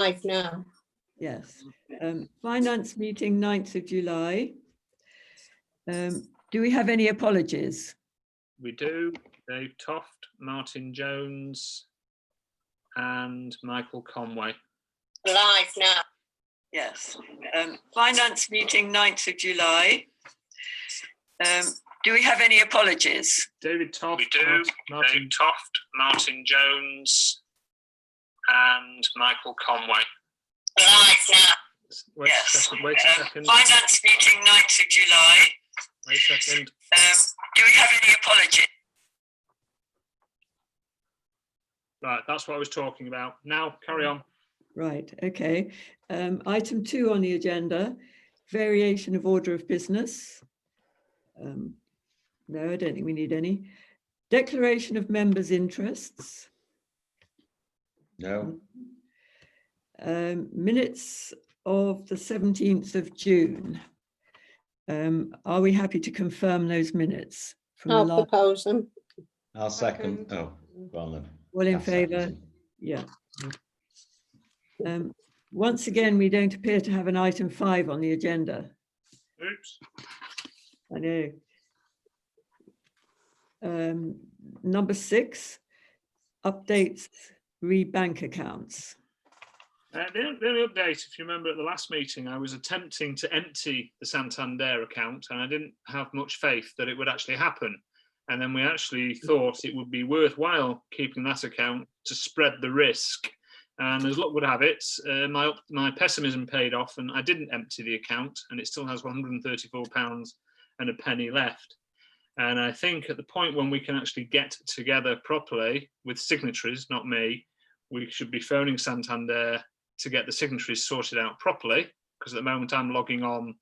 Live now. Yes. Finance meeting 9th of July. Do we have any apologies? We do. Dave Toft, Martin Jones, and Michael Conway. Live now. Yes. Finance meeting 9th of July. Do we have any apologies? David Toft, We do. Martin Dave Toft, Martin Jones, and Michael Conway. Live now. Wait a second. Wait a second. Finance meeting 9th of July. Wait a second. Do we have any apologies? Right, that's what I was talking about. Now, carry on. Right, okay. Item 2 on the agenda, variation of order of business. No, I don't think we need any. Declaration of members' interests. No. Minutes of the 17th of June. Are we happy to confirm those minutes? From I'll the last? propose them. I'll second. Oh, go on then. All in I'll second favour? it. Yeah. Once again, we don't appear to have an item 5 on the agenda. Oops. I know. Number 6, updates re-bank accounts. The only update, if you remember at the last meeting, I was attempting to empty the Santander account and I didn't have much faith that it would actually happen. And then we actually thought it would be worthwhile keeping that account to spread the risk. And as luck would have it, my pessimism paid off and I didn't empty the account and it still has £134 and a penny left. And I think at the point when we can actually get together properly with signatories, not me, we should be phoning Santander to get the signatories sorted out properly, because at the moment I'm logging on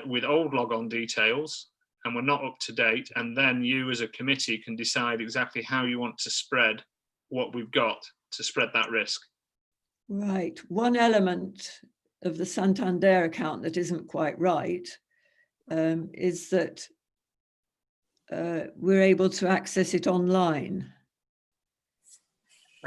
with old logon details and we're not up to date. And then you as a committee can decide exactly how you want to spread what we've got to spread that risk. Right. One element of the Santander account that isn't quite right is that we're able to access it online.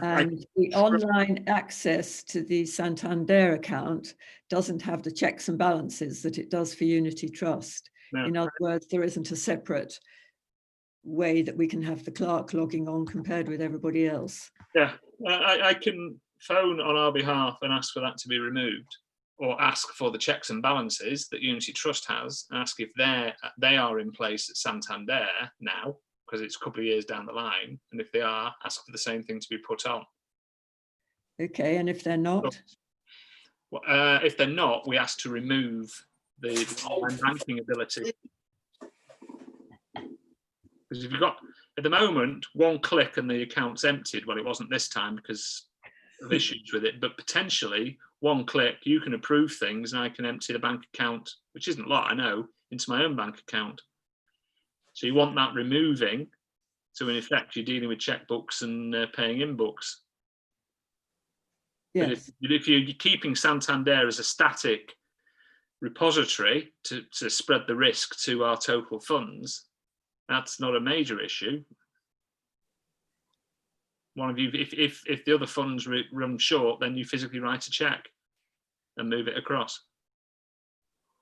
And the online access to the Santander account doesn't have the checks and balances that it does for Unity Trust. No. In other words, there isn't a separate way that we can have the clerk logging on compared with everybody else. Yeah, I can phone on our behalf and ask for that to be removed, or ask for the checks and balances that Unity Trust has, ask if they are in place at Santander now, because it's a couple of years down the line, and if they are, ask for the same thing to be put on. Okay, and if they're not? If they're not, we ask to remove the online banking ability. Because if you've got, at the moment, one click and the account's emptied. Well, it wasn't this time because of issues with it, but potentially one click, you can approve things and I can empty the bank account, which isn't a lot, I know, into my own bank account. So you want that removing. So in effect, you're dealing with checkbooks and paying in books. Yes. But if you're keeping Santander as a static repository to spread the risk to our total funds, that's not a major issue. One of you, if the other funds run short, then you physically write a check and move it across.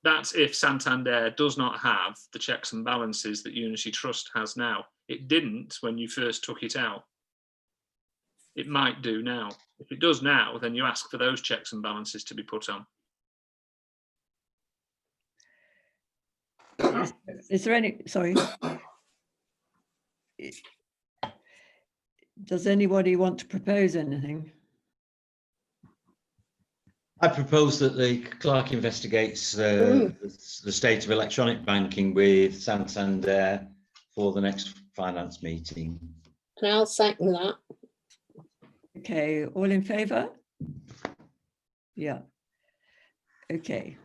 That's if Santander does not have the checks and balances that Unity Trust has now. It didn't when you first took it out. It might do now. If it does now, then you ask for those checks and balances to be put on. Is there any, sorry. Does anybody want to propose anything? I propose that the clerk investigates the state of electronic banking with Santander for the next finance meeting. And I'll second that. Okay, all in favour? Yeah. Okay.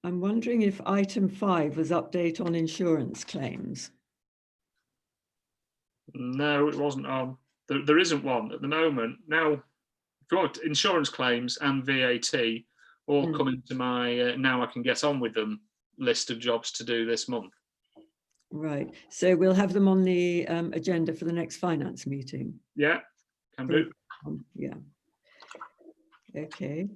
I'm wondering if item 5 was update on insurance claims. No, it wasn't on. There isn't one at the moment. Now, got insurance claims and VAT all come into my now I can get on with them list of jobs to do this month. Right. So we'll have them on the agenda for the next finance meeting. Yeah, can do. Yeah. Okay.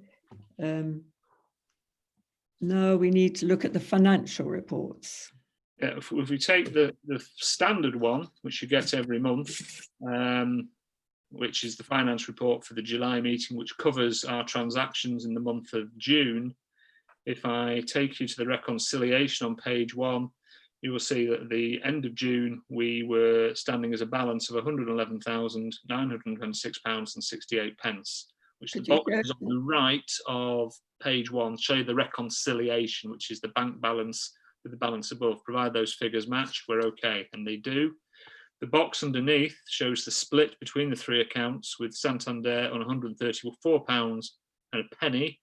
Now we need to look at the financial reports. Yeah, if we take the standard one, which you get every month, which is the finance report for the July meeting, which covers our transactions in the month of June. If I take you to the reconciliation on page 1, you will see that at the end of June, we were standing as a balance of £111,926.68, which the boxes on the right of page 1 show the reconciliation, which is the bank balance with the balance above. Provide those figures match, we're okay, and they do. The box underneath shows the split between the 3 accounts, with Santander on £134 and a penny.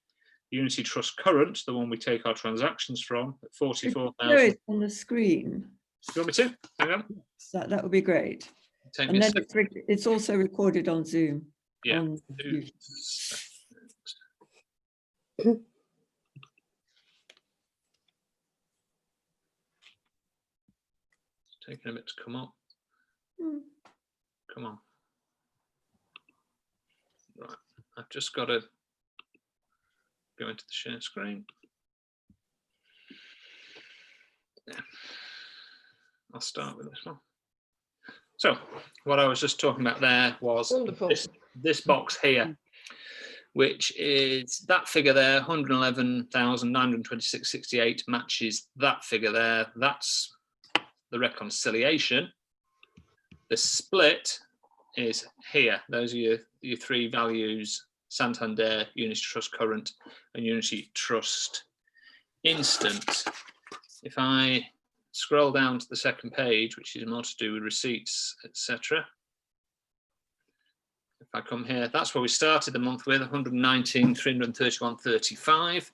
Unity Trust Current, the one we take our transactions from, at 44,000. Show it on the screen. You want me to? Hang on. That would be great. Take And me a then it's also recorded on Zoom. Yeah. On Taking a bit to come up. Come on. Right. I've just got to go into the share screen. Yeah. I'll start with this one. So what I was just talking about there was this box here, which is that figure there, 111,926.68 matches that figure there. That's the reconciliation. The split is here. Those are your 3 values: Santander, Unity Trust Current, and Unity Trust Instant. If I scroll down to the second page, which is more to do with receipts, etc. If I come here, that's where we started the month with 119,331.35.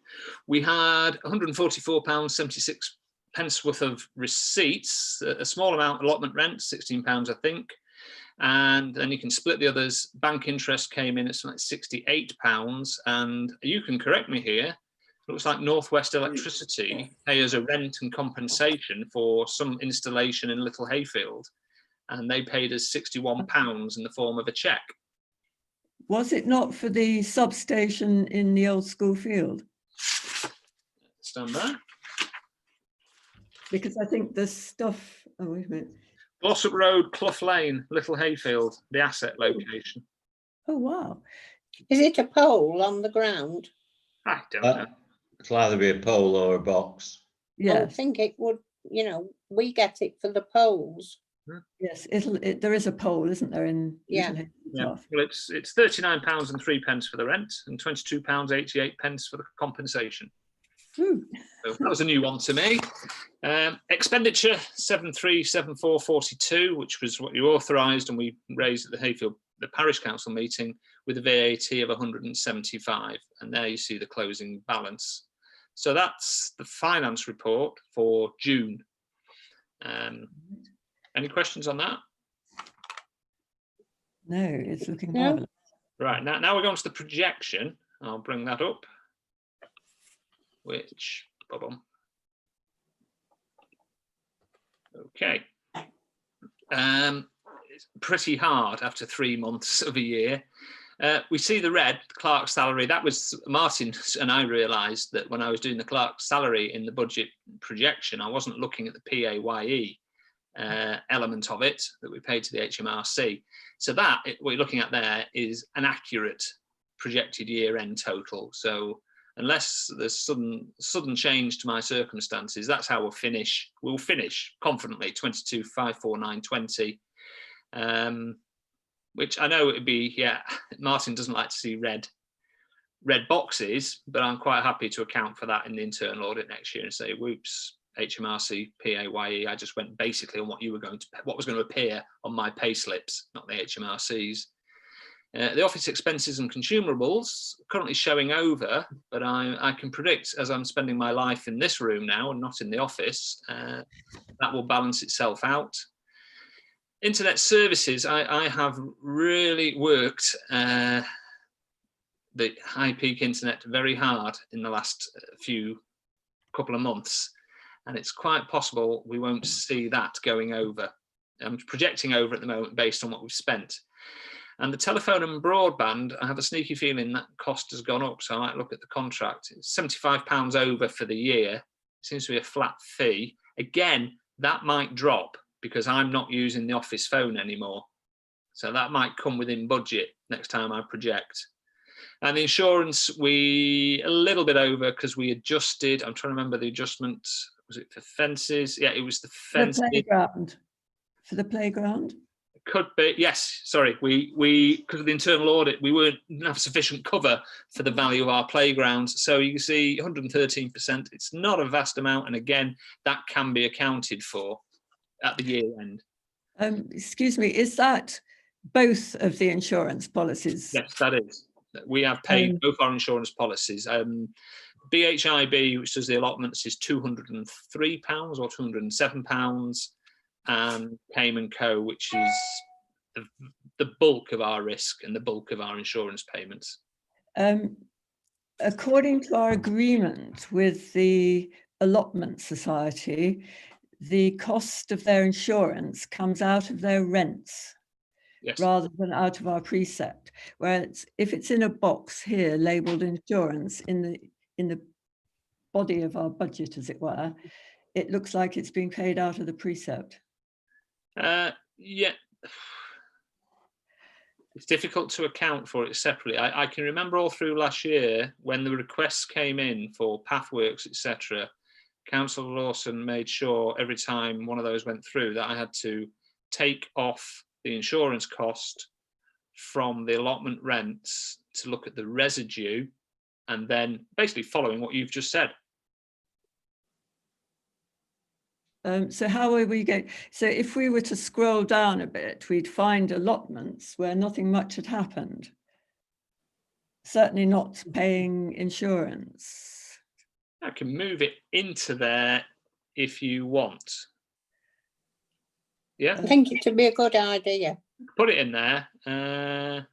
We had £144.76 worth of receipts, a small amount allotment rent, £16, I think. And then you can split the others. Bank interest came in at something like £68. And you can correct me here. It looks like Northwest Electricity pay us a rent and compensation for some installation in Little Hayfield. And they paid us £61 in the form of a cheque. Was it not for the substation in the old school field? Stand there. Because I think the stuff, oh, wait a minute. Glossop Road, Clough Lane, Little Hayfield, the asset location. Oh, wow. Is it a pole on the ground? I don't know. It'll either be a pole or a box. I Yes. would think it would, we get it for the poles. Yes, there is a pole, isn't there? Yeah. Yeah. Well, it's £39 and 3 pence for the rent and £22.88 for the compensation. Ooh. So that was a new one to me. Expenditure 737442, which was what you authorised and we raised at the Hayfield, the Parish Council meeting, with a VAT of 175. And there you see the closing balance. So that's the finance report for June. Any questions on that? No, it's looking No. marvelous. Right, now we're going to the projection. I'll bring that up. Which, okay. It's pretty hard after 3 months of a year. We see the red, clerk's salary. That was Martin and I realised that when I was doing the clerk's salary in the budget projection, I wasn't looking at the PAYE element of it that we paid to the HMRC. So that what you're looking at there is an accurate projected year-end total. So unless there's sudden change to my circumstances, that's how we'll finish. We'll finish confidently 22,549.20. Which I know it'd be, yeah, Martin doesn't like to see red boxes, but I'm quite happy to account for that in the internal audit next year and say, whoops, HMRC, PAYE, I just went basically on what was going to appear on my pay slips, not the HMRC's. The office expenses and consumables currently showing over, but I can predict, as I'm spending my life in this room now and not in the office, that will balance itself out. Internet services, I have really worked the high peak internet very hard in the last couple of months. and it's quite possible we won't see that going over. I'm projecting over at the moment based on what we've spent. And the telephone and broadband, I have a sneaky feeling that cost has gone up, so I might look at the contract. It's £75 over for the year. It seems to be a flat fee. Again, that might drop because I'm not using the office phone anymore. So that might come within budget next time I project. And the insurance, we a little bit over because we adjusted. I'm trying to remember the adjustment. Was it for fences? Yeah, it was the fences. For the playground? Could be, yes. Sorry, we because of the internal audit, we didn't have sufficient cover for the value of our playgrounds. So you can see 113%. It's not a vast amount, and again, that can be accounted for at the year end. Excuse me, is that both of the insurance policies? Yes, that is. We have paid both our insurance policies. BHIB, which does the allotments, is £203 or £207, and Payment Co, which is the bulk of our risk and the bulk of our insurance payments. According to our agreement with the Allotment Society, the cost of their insurance comes out of their rents. Yes. Rather than out of our precept. Whereas if it's in a box here labelled insurance in the body of our budget, as it were, it looks like it's being paid out of the precept. Yeah, it's difficult to account for it separately. I can remember all through last year when the requests came in for pathworks, etc. Councillor Lawson made sure every time one of those went through that I had to take off the insurance cost from the allotment rents to look at the residue, and then basically following what you've just said. So how are we going? So if we were to scroll down a bit, we'd find allotments where nothing much had happened. Certainly not paying insurance. I can move it into there if you want. Yeah, I think it would be a good idea. put it in there. And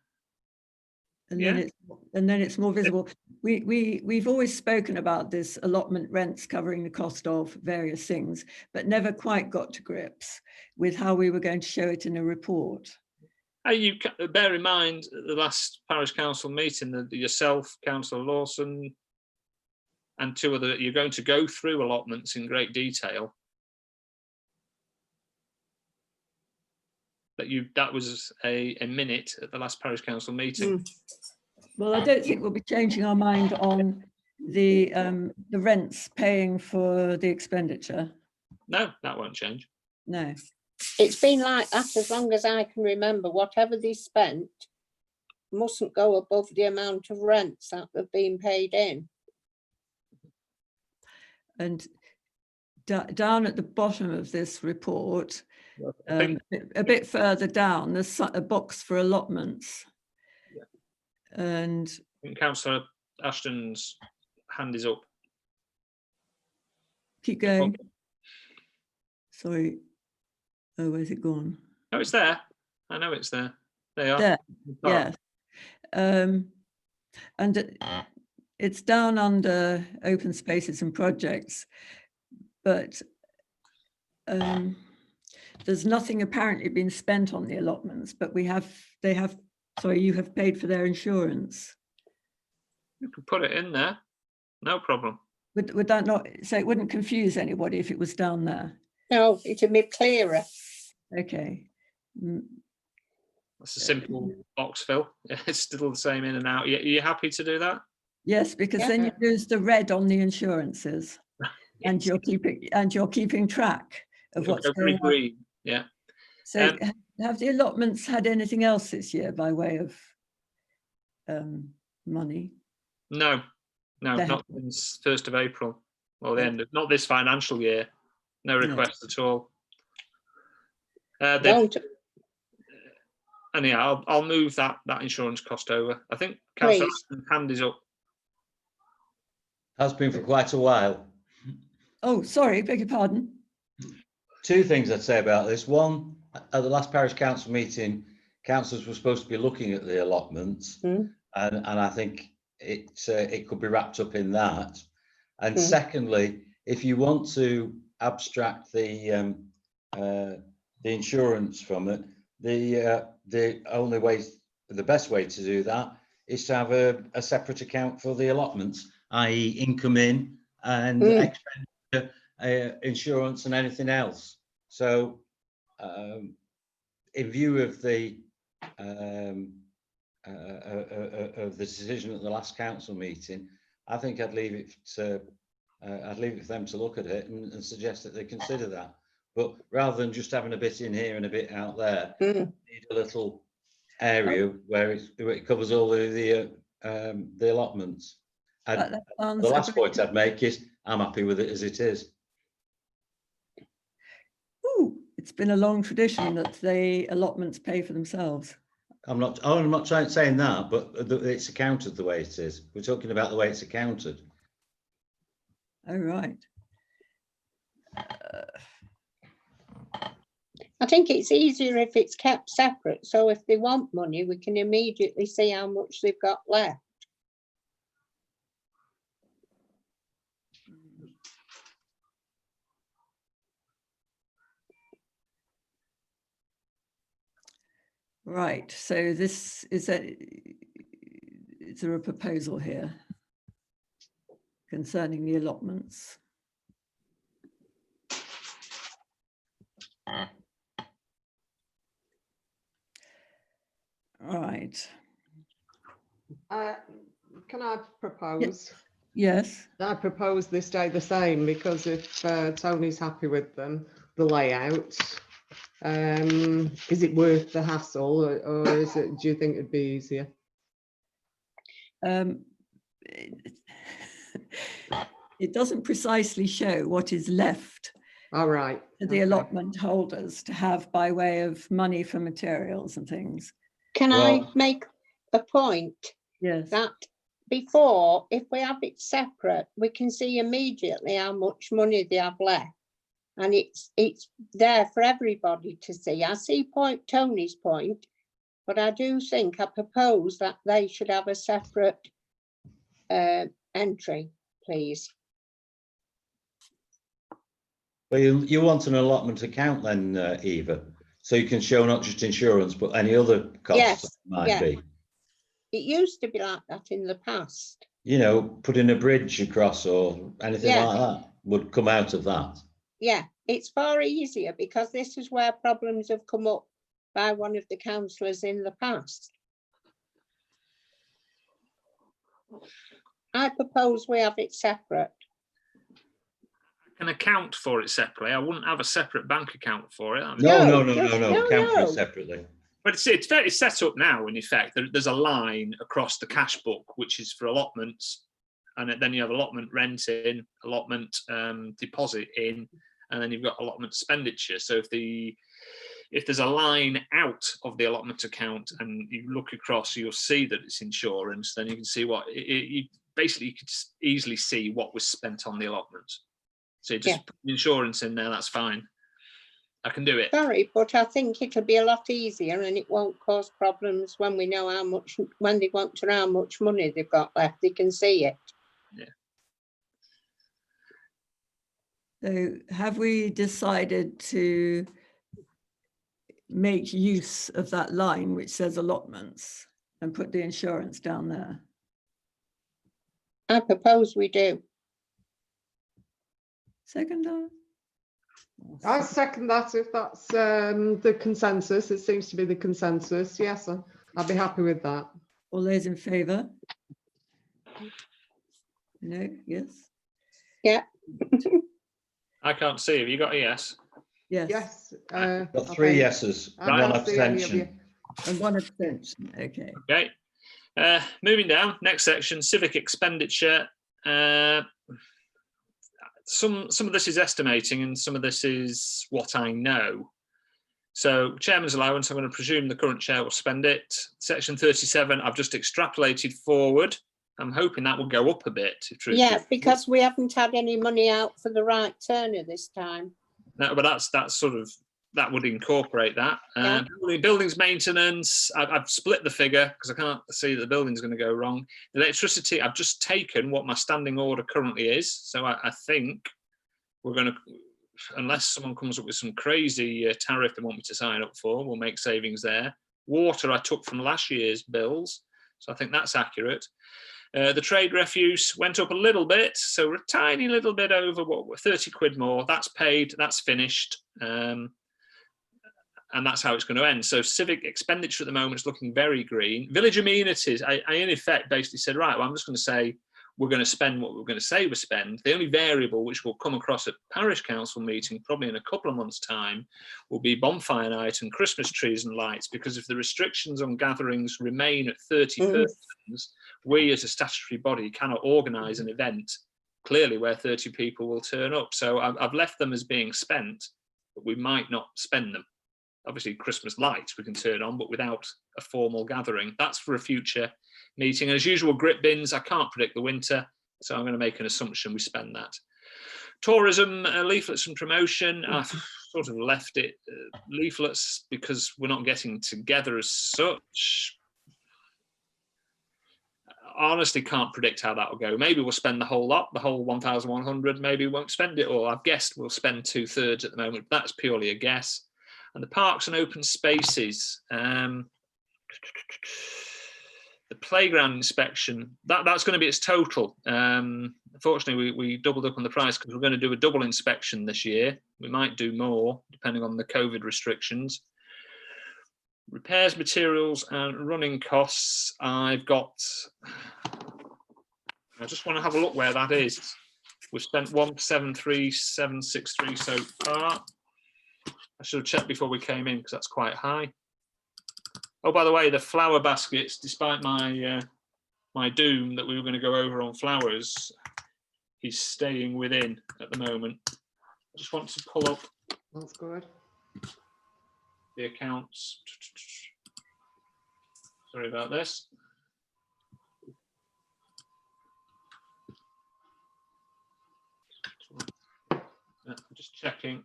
Yeah. then it's more visible. We've always spoken about this allotment rents covering the cost of various things, but never quite got to grips with how we were going to show it in a report. You bear in mind the last parish council meeting that yourself, Councillor Lawson, and two other, you're going to go through allotments in great detail. That was a minute at the last parish council meeting. Well, I don't think we'll be changing our mind on the rents paying for the expenditure. No, that won't change. No. It's been like that as long as I can remember. Whatever they spent mustn't go above the amount of rents that have been paid in. And down at the bottom of this report, a bit further down, there's a box for allotments. Yeah. And Councillor Ashton's hand is up. keep going. Sorry. Oh, where's it gone? Oh, it's there. I know it's there. They are. There, yes. And it's down under open spaces and projects, but there's nothing apparently been spent on the allotments, but you have paid for their insurance. You can put it in there. No problem. Would that not, so it wouldn't confuse anybody if it was down there? No, it'd be clearer. Okay. That's a simple box fill. It's still the same in and out. Are you happy to do that? Yes, because then you lose the red on the insurances, and you're keeping track of what's going on. Green. Yeah. So have the allotments had anything else this year by way of money? No, not since 1st of April. Well, the end of, not this financial year. No requests at all. Anyhow, I'll move that insurance cost over. I think Councillor Ashton's hand is up. Has been for quite a while. Oh, sorry, beg your pardon. Two things I'd say about this. One, at the last parish council meeting, councillors were supposed to be looking at the allotments, and I think it could be wrapped up in that. And secondly, if you want to abstract the insurance from it, the only way, the best way to do that is to have a separate account for the allotments, i.e. income in and expenditure, insurance and anything else. So in view of the decision at the last council meeting, I think I'd leave it for them to look at it and suggest that they consider that. But rather than just having a bit in here and a bit out there, need a little area where it covers all the allotments. And the last point I'd make is I'm happy with it as it is. Ooh, it's been a long tradition that the allotments pay for themselves. I'm not saying that, but it's accounted the way it is. We're talking about the way it's accounted. Oh, right. I think it's easier if it's kept separate. So if they want money, we can immediately see how much they've got left. Right, so this is is there a proposal here concerning the allotments? Right. Can I propose? Yes. I propose this stay the same, because if Tony's happy with them, the layout, is it worth the hassle, or is it? Do you think it'd be easier? It doesn't precisely show what is left All right. to the allotment holders to have by way of money for materials and things. Can I make a point? Yes. That before, if we have it separate, we can see immediately how much money they have left. And it's there for everybody to see. I see Tony's point, but I do think I propose that they should have a separate entry, please. Well, you want an allotment account then, Eva, so you can show not just insurance, but any other costs Yes, that might be. It used to be like that in the past. You know, putting a bridge across or anything like that would come out of that. Yeah, it's far easier, because this is where problems have come up by one of the councillors in the past. I propose we have it separate. I can account for it separately. I wouldn't have a separate bank account for it. No. No. Count for it separately. But it's set up now, in effect. There's a line across the cash book, which is for allotments. And then you have allotment rent in, allotment deposit in, and then you've got allotment expenditure. So if there's a line out of the allotment account and you look across, you'll see that it's insurance. Then you can see what you could easily see what was spent on the allotment. So you just put insurance in there. That's fine. I can do it. Sorry, but I think it'll be a lot easier, and it won't cause problems when we know how much, when they want to know how much money they've got left, they can see it. Yeah. So have we decided to make use of that line which says allotments and put the insurance down there? I propose we do. Seconder? I second that, if that's the consensus. It seems to be the consensus. Yes, I'd be happy with that. All those in favour? No, yes? Yeah. I can't see. Have you got a yes? Yes. Yes. Got 3 yeses, I one can't see any of abstention. you. And 1 abstention, okay. Okay. Moving down, next section, civic expenditure. Some of this is estimating and some of this is what I know. So chairman's allowance, I'm going to presume the current chair will spend it. Section 37, I've just extrapolated forward. I'm hoping that will go up a bit. Yeah, because we haven't had any money out for the right turner this time. No, but that would incorporate that. Buildings maintenance, I've split the figure because I can't see that the building's going to go wrong. Electricity, I've just taken what my standing order currently is. So I think we're going to, unless someone comes up with some crazy tariff they want me to sign up for, we'll make savings there. Water I took from last year's bills, so I think that's accurate. The trade refuse went up a little bit, so we're a tiny little bit over, what, 30 quid more. That's paid, that's finished, and that's how it's going to end. So civic expenditure at the moment is looking very green. Village amenities, I in effect basically said, right, well, I'm just going to say we're going to spend what we're going to say we spend. The only variable which will come across at parish council meeting probably in a couple of months' time will be bonfire night and Christmas trees and lights, because if the restrictions on gatherings remain at 30 persons, we as a statutory body cannot organise an event clearly where 30 people will turn up. So I've left them as being spent, but we might not spend them. Obviously Christmas lights we can turn on, but without a formal gathering. That's for a future meeting. And as usual, grip bins, I can't predict the winter, so I'm going to make an assumption we spend that. Tourism, leaflets and promotion, I've sort of left it leaflets because we're not getting together as such. I honestly can't predict how that will go. Maybe we'll spend the whole lot, the whole 1,100, maybe we won't spend it all. I've guessed we'll spend 2/3 at the moment, but that's purely a guess. And the parks and open spaces, the playground inspection, that's going to be its total. Unfortunately, we doubled up on the price because we're going to do a double inspection this year. We might do more depending on the COVID restrictions. Repairs, materials and running costs, I just want to have a look where that is. We've spent 173,763 so far. I should have checked before we came in because that's quite high. Oh, by the way, the flower baskets, despite my my doom that we were going to go over on flowers, he's staying within at the moment. I just want to pull up. That's good. The accounts. Sorry about this. I'm just checking.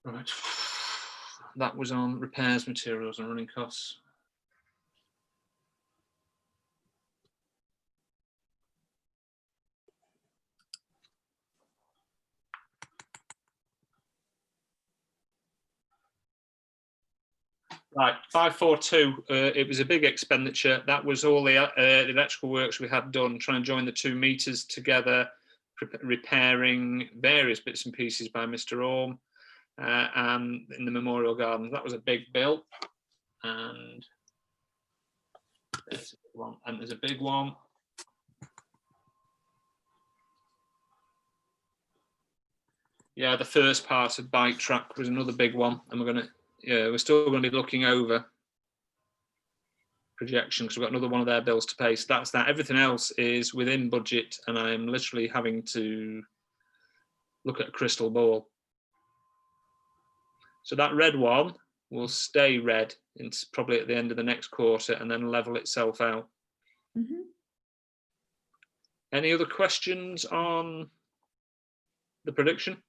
Right, that was on repairs, materials and running costs. Right, 542, it was a big expenditure. That was all the electrical works we had done, trying to join the 2 meters together, repairing various bits and pieces by Mr. Orme. And in the Memorial Gardens, that was a big bill, and there's one, and there's a big one. Yeah, the first part of bike track was another big one, and we're still going to be looking over projection because we've got another one of their bills to pay. So that's that. Everything else is within budget, and I am literally having to look at a crystal ball. So that red one will stay red it's probably at the end of the next quarter and then level itself out. Mm-hmm. Any other questions on the prediction?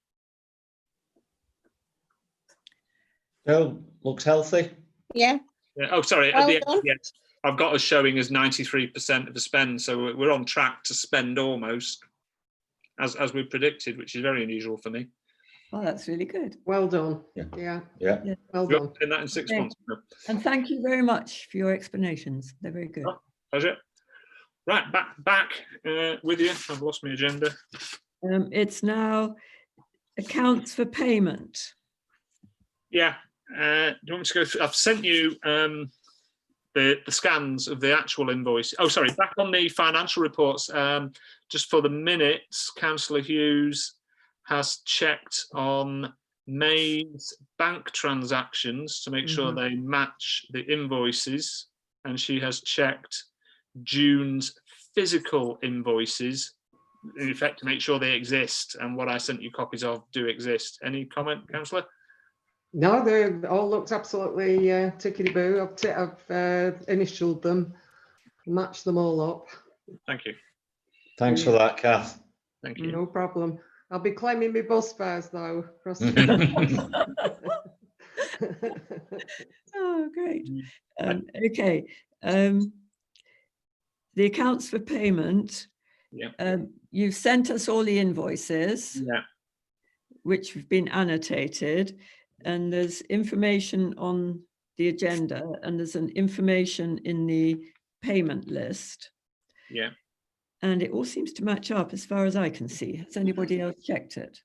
No, looks healthy. Yeah, Yeah. Oh, sorry. Well At the end, done. yes, I've got us showing as 93% of the spend, so we're on track to spend almost as we predicted, which is very unusual for me. Oh, that's really good. Well done. Yeah. Yeah. Yeah. Well We've done. been that in 6 Okay. months. No. And thank you very much for your explanations. They're very good. Oh, pleasure. Right, back with you. I've lost my agenda. It's now accounts for payment. Yeah. Do you want me to go through? I've sent you the scans of the actual invoice. Oh, sorry. Back on the financial reports. Just for the minutes, Councillor Hughes has checked on May's bank transactions to make sure they match the invoices, and she has checked June's physical invoices, in effect, to make sure they exist, and what I sent you copies of do exist. Any comment, Councillor? No, they all looked absolutely tickety-boo. I've initialed them, matched them all up. Thank you. Thanks for that, Kath. Thank you. No problem. I'll be claiming my bus fares though. Oh, great. Mm. Okay. The accounts for payment. Yeah. You've sent us all the invoices, Yeah. which have been annotated, and there's information on the agenda, and there's an information in the payment list, Yeah. and it all seems to match up as far as I can see. Has anybody else checked it?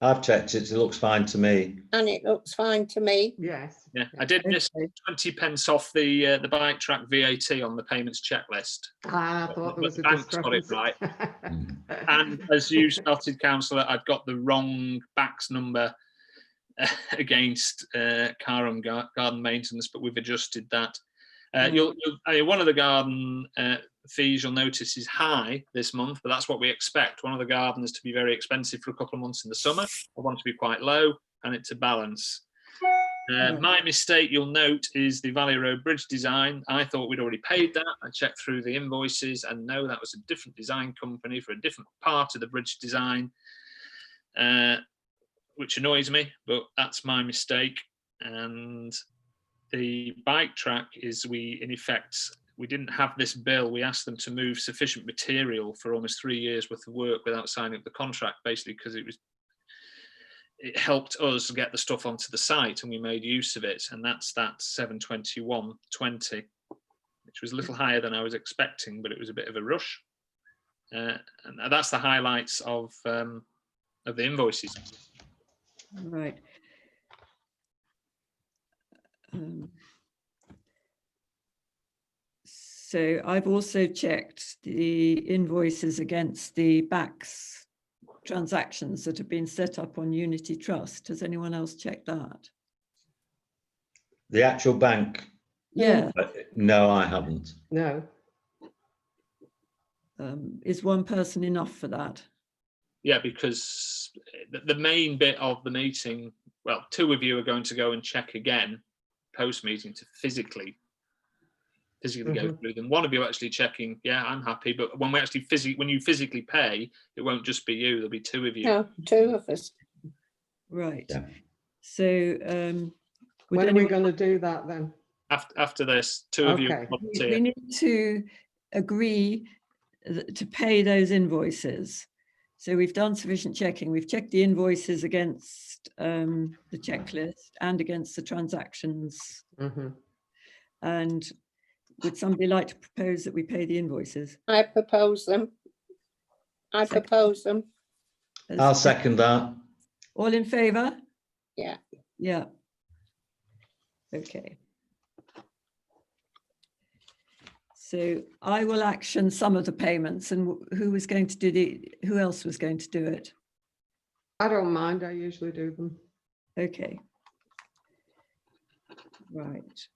I've checked it. It looks fine to me. And it looks fine to me. Yes. Yeah. I did miss Okay. 20 pence off the bike track VAT on the payments checklist. I thought there was a But the bank's got it discrepancy. And as you started, councillor, I've got the wrong backs number against car and garden maintenance, but we've adjusted that. One of the garden fees you'll notice is high this month, but that's what we expect. One of the gardens to be very expensive for a couple of months in the summer. I want to be quite low and it to balance. My mistake, you'll note, is the Valley Road Bridge design. I thought we'd already paid that. I checked through the invoices and no, that was a different design company for a different part of the bridge design, which annoys me, but that's my mistake. And the bike track is we didn't have this bill. We asked them to move sufficient material for almost 3 years worth of work without signing up the contract, basically because it helped us get the stuff onto the site and we made use of it. And that's that 721.20, which was a little higher than I was expecting, but it was a bit of a rush. And that's the highlights of the invoices. Right. So I've also checked the invoices against the BACS transactions that have been set up on Unity Trust. Has anyone else checked that? The actual bank? Yeah. No, I haven't. No. Is one person enough for that? Yeah, because the main bit of the meeting, well, 2 of you are going to go and check again post-meeting to physically go through them. One of you actually checking, yeah, I'm happy, but when you physically pay, it won't just be you, there'll be 2 of you. No, 2 of us. Right. Yeah. So When are we going to do that then? After this, 2 of you Okay. volunteer. we need to agree to pay those invoices. So we've done sufficient checking. We've checked the invoices against the checklist and against the transactions. And would somebody like to propose that we pay the invoices? I propose them. I'll second that. All in favour? Yeah. Yeah. Okay. So I will action some of the payments, and who else was going to do it? I don't mind. I usually do them. Okay. Right.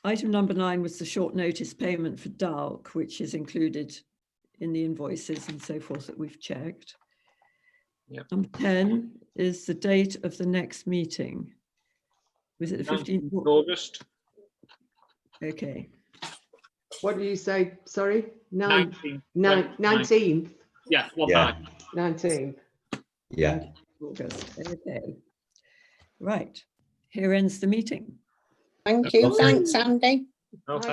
Item number 9 was the short notice payment for DALC, which is included in the invoices and so forth that we've checked. Yep. Number 10 is the date of the next meeting. Was it the 15th of August? Okay. What do you say? Sorry? 19th. 19th. Yeah, Yeah. 19th. Yeah. August. Okay. Right. Here ends the meeting. Thank you. Okay. Thanks, Andy. Okay.